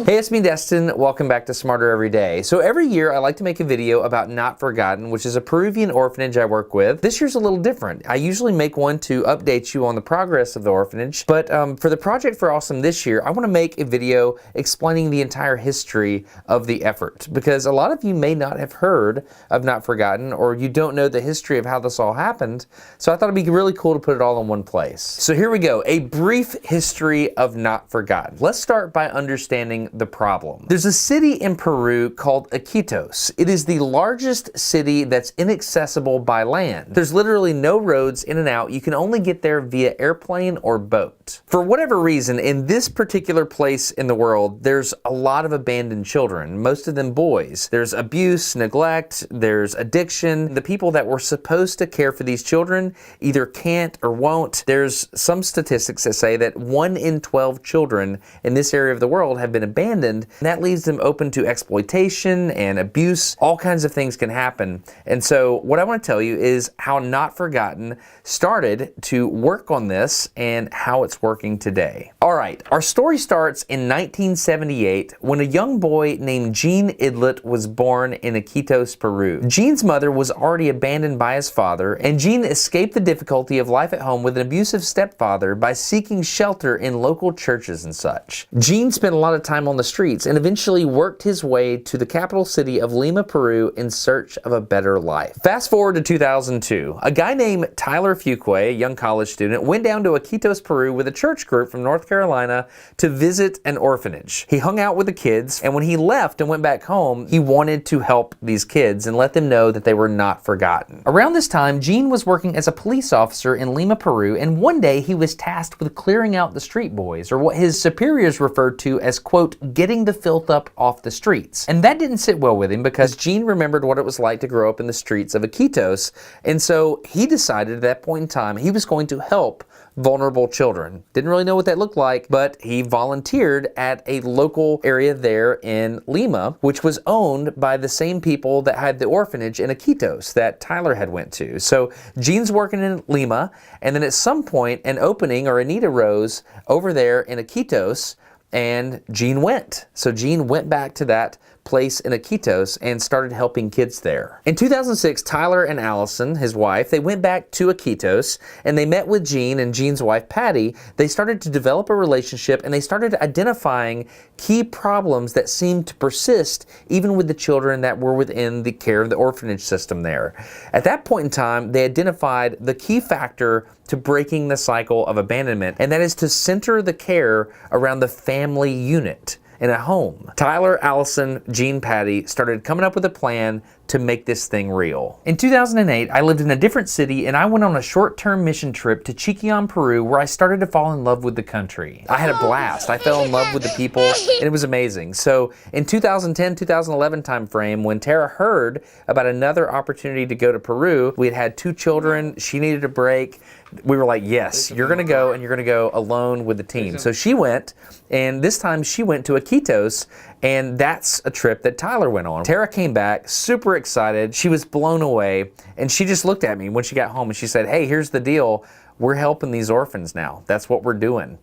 Hey, it's me, Destin. Welcome back to Smarter Every Day. So every year I like to make a video about Not Forgotten, which is a Peruvian orphanage I work with. This year's a little different. I usually make one to update you on the progress of the orphanage, but for the Project for Awesome this year, I want to make a video explaining the entire history of the effort, because a lot of you may not have heard of Not Forgotten, or you don't know the history of how this all happened, so I thought it'd be really cool to put it all in one place. So here we go, a brief history of Not Forgotten. Let's start by understanding the problem. There's a city in Peru called Iquitos. It is the largest city that's inaccessible by land. There's literally no roads in and out. You can only get there via airplane or boat. For whatever reason, in this particular place in the world, there's a lot of abandoned children, most of them boys. There's abuse, neglect, there's addiction. The people that were supposed to care for these children either can't or won't. There's some statistics that say that 1 in 12 children in this area of the world have been abandoned, and that leaves them open to exploitation and abuse. All kinds of things can happen. And so what I want to tell you is how Not Forgotten started to work on this and how it's working today. All right, our story starts in 1978 when a young boy named Gene Idlet was born in Iquitos, Peru. Gene's mother was already abandoned by his father, and Gene escaped the difficulty of life at home with an abusive stepfather by seeking shelter in local churches and such. Gene spent a lot of time on the streets and eventually worked his way to the capital city of Lima, Peru in search of a better life. Fast forward to 2002. A guy named Tyler Fuqua, a young college student, went down to Iquitos, Peru with a church group from North Carolina to visit an orphanage. He hung out with the kids, and when he left and went back home, he wanted to help these kids and let them know that they were not forgotten. Around this time, Gene was working as a police officer in Lima, Peru, and one day he was tasked with clearing out the street boys, or what his superiors referred to as, quote, getting the filth up off the streets. And that didn't sit well with him because Gene remembered what it was like to grow up in the streets of Iquitos, and so he decided at that point in time he was going to help vulnerable children. Didn't really know what that looked like, but he volunteered at a local area there in Lima, which was owned by the same people that had the orphanage in Iquitos that Tyler had went to. So Gene's working in Lima, and then at some point an opening or a need arose over there in Iquitos, and Gene went. So Gene went back to that place in Iquitos and started helping kids there. In 2006, Tyler and Allison, his wife, they went back to Iquitos and they met with Gene and Gene's wife, Patty. They started to develop a relationship and they started identifying key problems that seemed to persist even with the children that were within the care of the orphanage system there. At that point in time, they identified the key factor to breaking the cycle of abandonment, and that is to center the care around the family unit in a home. Tyler, Allison, Gene, Patty started coming up with a plan to make this thing real. In 2008, I lived in a different city and I went on a short-term mission trip to Chiquian, Peru, where I started to fall in love with the country. I had a blast. I fell in love with the people and it was amazing. So in 2010-2011 timeframe, when Tara heard about another opportunity to go to Peru, we had 2 children, she needed a break. We were like, yes, you're gonna go and you're gonna go alone with the team. So she went, and this time she went to Iquitos, and that's a trip that Tyler went on. Tara came back super excited. She was blown away, and she just looked at me when she got home and she said, hey, here's the deal. We're helping these orphans now. That's what we're doing.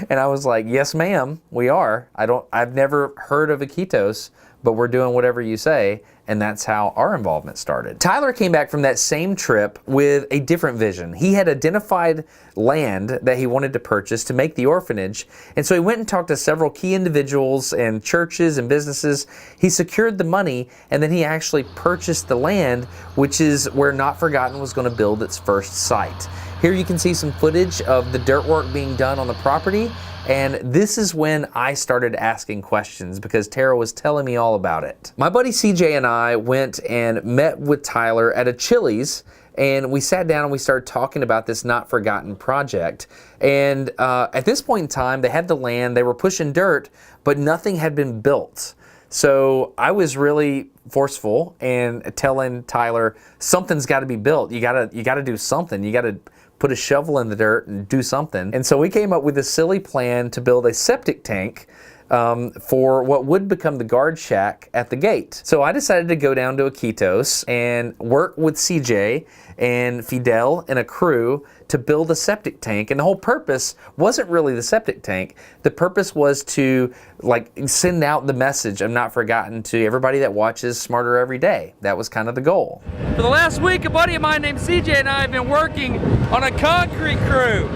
And I was like, yes, ma'am, we are. I've never heard of Iquitos, but we're doing whatever you say. And that's how our involvement started. Tyler came back from that same trip with a different vision. He had identified land that he wanted to purchase to make the orphanage. And so he went and talked to several key individuals and churches and businesses. He secured the money, and then he actually purchased the land, which is where Not Forgotten was going to build its first site. Here you can see some footage of the dirt work being done on the property. And this is when I started asking questions because Tara was telling me all about it. My buddy CJ and I went and met with Tyler at a Chili's, and we sat down and we started talking about this Not Forgotten project. And at this point in time, they had the land, they were pushing dirt, but nothing had been built. So I was really forceful and telling Tyler, something's got to be built. You gotta do something. You gotta put a shovel in the dirt and do something. And so we came up with a silly plan to build a septic tank for what would become the guard shack at the gate. So I decided to go down to Iquitos and work with CJ and Fidel and a crew to build a septic tank, and the whole purpose wasn't really the septic tank. The purpose was to like send out the message of Not Forgotten to everybody that watches Smarter Every Day. That was kind of the goal. For the last week, a buddy of mine named CJ and I have been working on a concrete crew.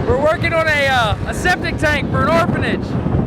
We're working on a septic tank for an orphanage.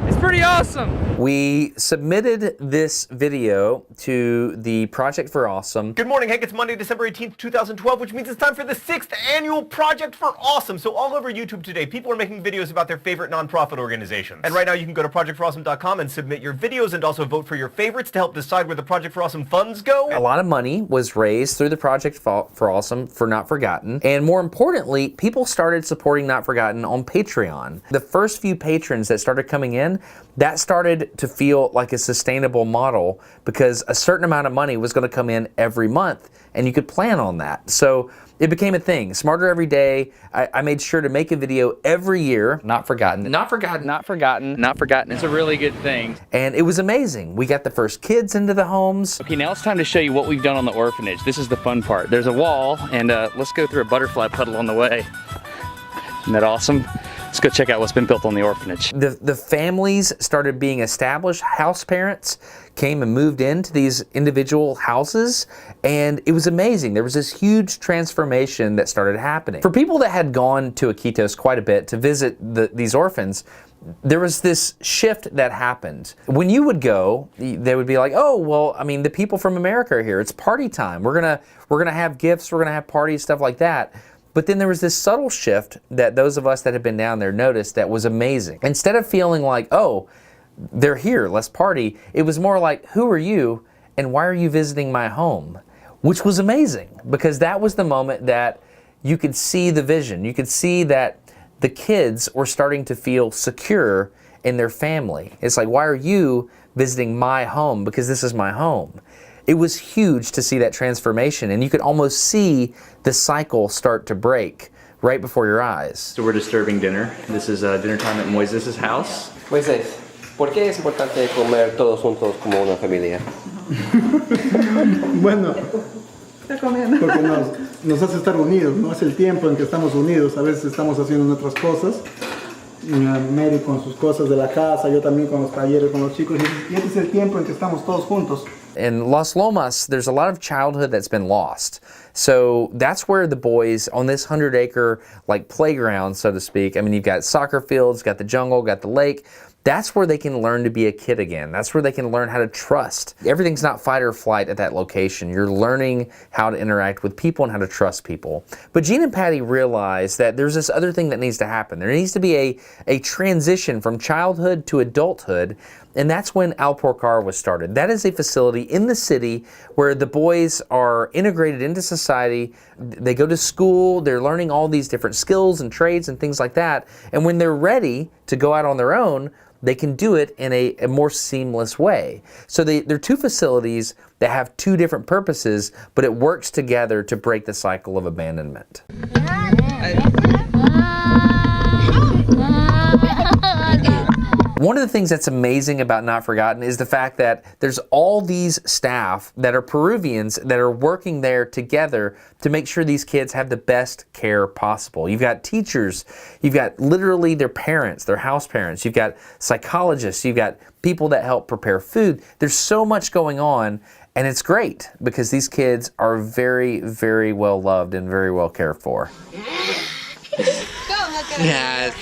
It's pretty awesome. We submitted this video to the Project for Awesome. Good morning, Hank. It's Monday, December 18th, 2012, which means it's time for the 6th annual Project for Awesome. So all over YouTube today, people are making videos about their favorite nonprofit organizations. And right now you can go to projectforawesome.com and submit your videos and also vote for your favorites to help decide where the Project for Awesome funds go. A lot of money was raised through the Project for Awesome for Not Forgotten. And more importantly, people started supporting Not Forgotten on Patreon. The first few patrons that started coming in, that started to feel like a sustainable model because a certain amount of money was going to come in every month and you could plan on that. So it became a thing. Smarter Every Day, I made sure to make a video every year. Not Forgotten. Not Forgotten. Not Forgotten. Not Forgotten. It's a really good thing. And it was amazing. We got the first kids into the homes. Okay, now it's time to show you what we've done on the orphanage. This is the fun part. There's a wall, and let's go through a butterfly puddle on the way. Isn't that awesome? Let's go check out what's been built on the orphanage. The families started being established. House parents came and moved into these individual houses, and it was amazing. There was this huge transformation that started happening. For people that had gone to Iquitos quite a bit to visit these orphans, there was this shift that happened. When you would go, they would be like, oh, well, I mean, the people from America are here. It's party time. We're gonna have gifts. We're gonna have parties, stuff like that. But then there was this subtle shift that those of us that had been down there noticed that was amazing. Instead of feeling like, oh, they're here, let's party, it was more like, who are you and why are you visiting my home? Which was amazing because that was the moment that you could see the vision. You could see that the kids were starting to feel secure in their family. It's like, why are you visiting my home? Because this is my home. It was huge to see that transformation, and you could almost see the cycle start to break right before your eyes. So we're disturbing dinner. This is dinner time at Moisés' house. Moisés, ¿por qué es importante comer todos juntos como una familia? Bueno, porque nos hace estar unidos, no es el tiempo en que estamos unidos, a veces estamos haciendo otras cosas, Mary con sus cosas de la casa, yo también con los talleres, con los chicos, y este es el tiempo en que estamos todos juntos. In Las Lomas, there's a lot of childhood that's been lost. So that's where the boys on this 100-acre like playground, so to speak, I mean, you've got soccer fields, got the jungle, got the lake. That's where they can learn to be a kid again. That's where they can learn how to trust. Everything's not fight or flight at that location. You're learning how to interact with people and how to trust people. But Gene and Patty realize that there's this other thing that needs to happen. There needs to be a transition from childhood to adulthood, and that's when Alporcar was started. That is a facility in the city where the boys are integrated into society. They go to school, they're learning all these different skills and trades and things like that. And when they're ready to go out on their own, they can do it in a more seamless way. So they're two facilities that have two different purposes, but it works together to break the cycle of abandonment. One of the things that's amazing about Not Forgotten is the fact that there's all these staff that are Peruvians that are working there together to make sure these kids have the best care possible. You've got teachers, you've got literally their parents, their house parents, you've got psychologists, you've got people that help prepare food. There's so much going on, and it's great because these kids are very, very well loved and very well cared for. Yes.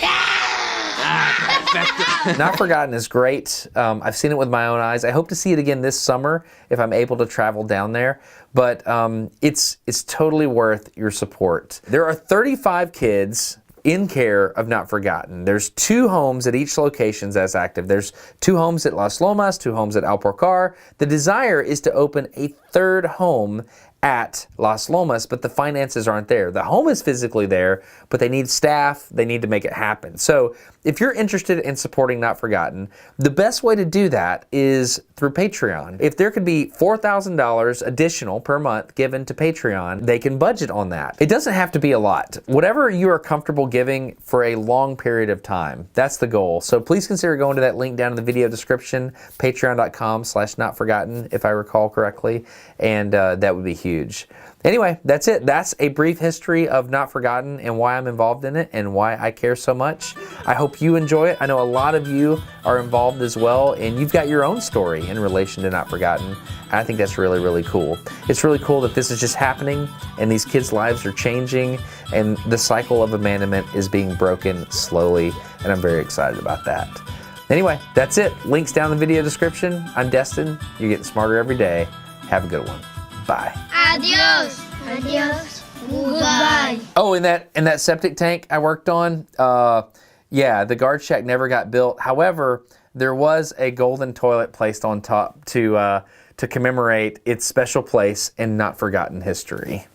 Not Forgotten is great. I've seen it with my own eyes. I hope to see it again this summer if I'm able to travel down there. But it's totally worth your support. There are 35 kids in care of Not Forgotten. There's 2 homes at each location that's active. There's 2 homes at Las Lomas, 2 homes at Alporcar. The desire is to open a 3rd home at Las Lomas, but the finances aren't there. The home is physically there, but they need staff, they need to make it happen. So if you're interested in supporting Not Forgotten, the best way to do that is through Patreon. If there could be $4,000 additional per month given to Patreon, they can budget on that. It doesn't have to be a lot. Whatever you are comfortable giving for a long period of time, that's the goal. So please consider going to that link down in the video description, patreon.com/notforgotten, if I recall correctly, and that would be huge. Anyway, that's it. That's a brief history of Not Forgotten and why I'm involved in it and why I care so much. I hope you enjoy it. I know a lot of you are involved as well, and you've got your own story in relation to Not Forgotten. I think that's really, really cool. It's really cool that this is just happening and these kids' lives are changing and the cycle of abandonment is being broken slowly, and I'm very excited about that. Anyway, that's it. Links down in the video description. I'm Destin. You're getting smarter every day. Have a good one. Bye. Adios. Adios. Goodbye. Oh, in that septic tank I worked on, yeah, the guard shack never got built. However, there was a golden toilet placed on top to commemorate its special place in Not Forgotten history.